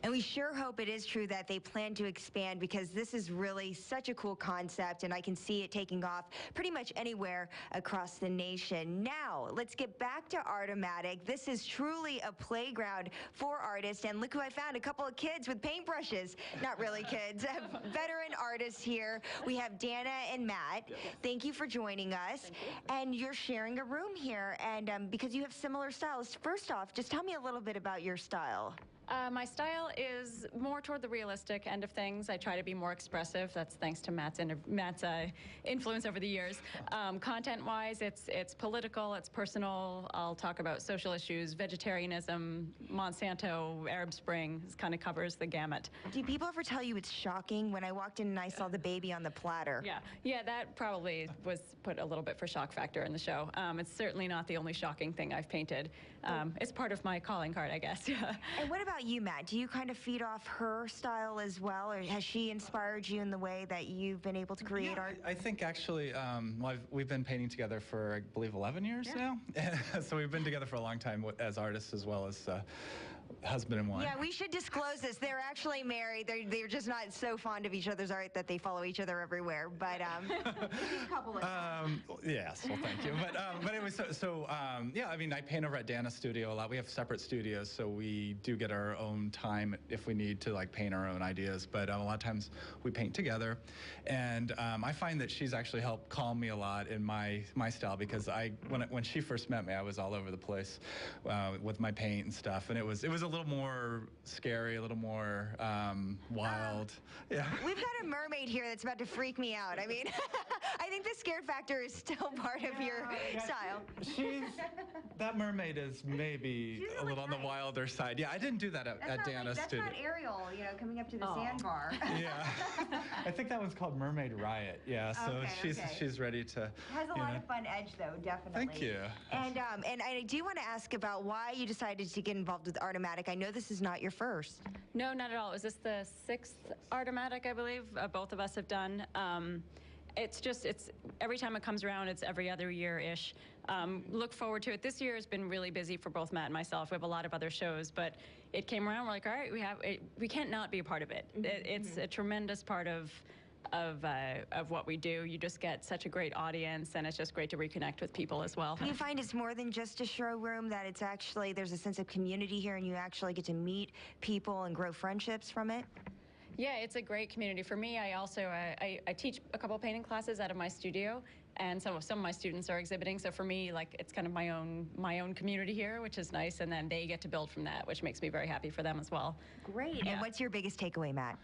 And we sure hope it is true that they plan to expand, because this is really such a cool concept, and I can see it taking off pretty much anywhere across the nation. Now, let's get back to Artomatic. This is truly a playground for artists, and look who I found, a couple of kids with paintbrushes. Not really kids, veteran artists here. We have Dana and Matt. Yes. Thank you for joining us. And you're sharing a room here, and because you have similar styles. First off, just tell me a little bit about your style. My style is more toward the realistic end of things. I try to be more expressive. That's thanks to Matt's influence over the years. Content-wise, it's political, it's personal. I'll talk about social issues, vegetarianism, Monsanto, Arab Spring. This kind of covers the gamut. Do people ever tell you it's shocking when I walked in and I saw the baby on the platter? Yeah, that probably was put a little bit for shock factor in the show. It's certainly not the only shocking thing I've painted. It's part of my calling card, I guess. And what about you, Matt? Do you kind of feed off her style as well, or has she inspired you in the way that you've been able to create art? I think actually, we've been painting together for, I believe, 11 years now. So we've been together for a long time as artists as well as husband and wife. Yeah, we should disclose this. They're actually married. They're just not so fond of each other's art that they follow each other everywhere. But a couple of yes, well, thank you. But anyway, yeah, I mean, I paint over at Dana's studio a lot. We have separate studios, so we do get our own time if we need to paint our own ideas. But a lot of times we paint together, and I find that she's actually helped calm me a lot in my style, because when she first met me, I was all over the place with my paint and stuff, and it was a little more scary, a little more wild. Yeah. We've got a mermaid here that's about to freak me out. I mean, I think the scared factor is still part of your style. That mermaid is maybe a little on the wilder side. Yeah, I didn't do that at Dana's studio. That's not Ariel, coming up to the sandbar. Yeah. I think that one's called Mermaid Riot. Yeah, so she's ready to. It has a lot of fun edge, though, definitely. Thank you. And I do want to ask about why you decided to get involved with Artomatic. I know this is not your first. No, not at all. Was this the 6th Artomatic, I believe, both of us have done? It's every time it comes around, it's every other year-ish. Look forward to it. This year has been really busy for both Matt and myself. We have a lot of other shows, but it came around. We're like, all right, we can't not be a part of it. It's a tremendous part of what we do. You just get such a great audience, and it's just great to reconnect with people as well. Do you find it's more than just a showroom, that it's actually, there's a sense of community here, and you actually get to meet people and grow friendships from it? Yeah, it's a great community. For me, I also I teach a couple painting classes out of my studio, and some of my students are exhibiting. So for me, it's kind of my own community here, which is nice. And then they get to build from that, which makes me very happy for them as well. Great. Yeah. And what's your biggest takeaway, Matt?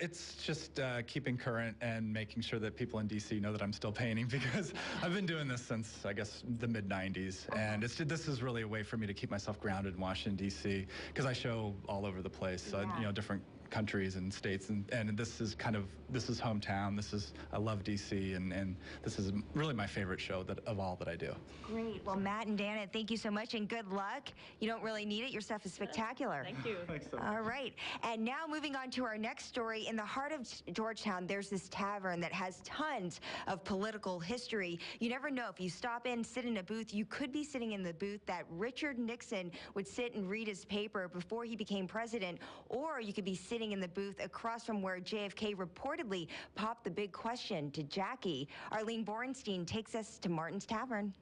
It's just keeping current and making sure that people in DC know that I'm still painting, because I've been doing this since, I guess, the mid-90s. And this is really a way for me to keep myself grounded in Washington, D.C., because I show all over the place, different countries and states, and this is hometown. I love DC, and this is really my favorite show of all that I do. Great. Well, Matt and Dana, thank you so much, and good luck. You don't really need it. Your stuff is spectacular. Thank you. Thanks so much. All right. And now moving on to our next story. In the heart of Georgetown, there's this tavern that has tons of political history. You never know. If you stop in, sit in a booth, you could be sitting in the booth that Richard Nixon would sit and read his paper before he became president, or you could be sitting in the booth across from where JFK reportedly popped the big question to Jackie. Arlene Borenstein takes us to Martin's Tavern.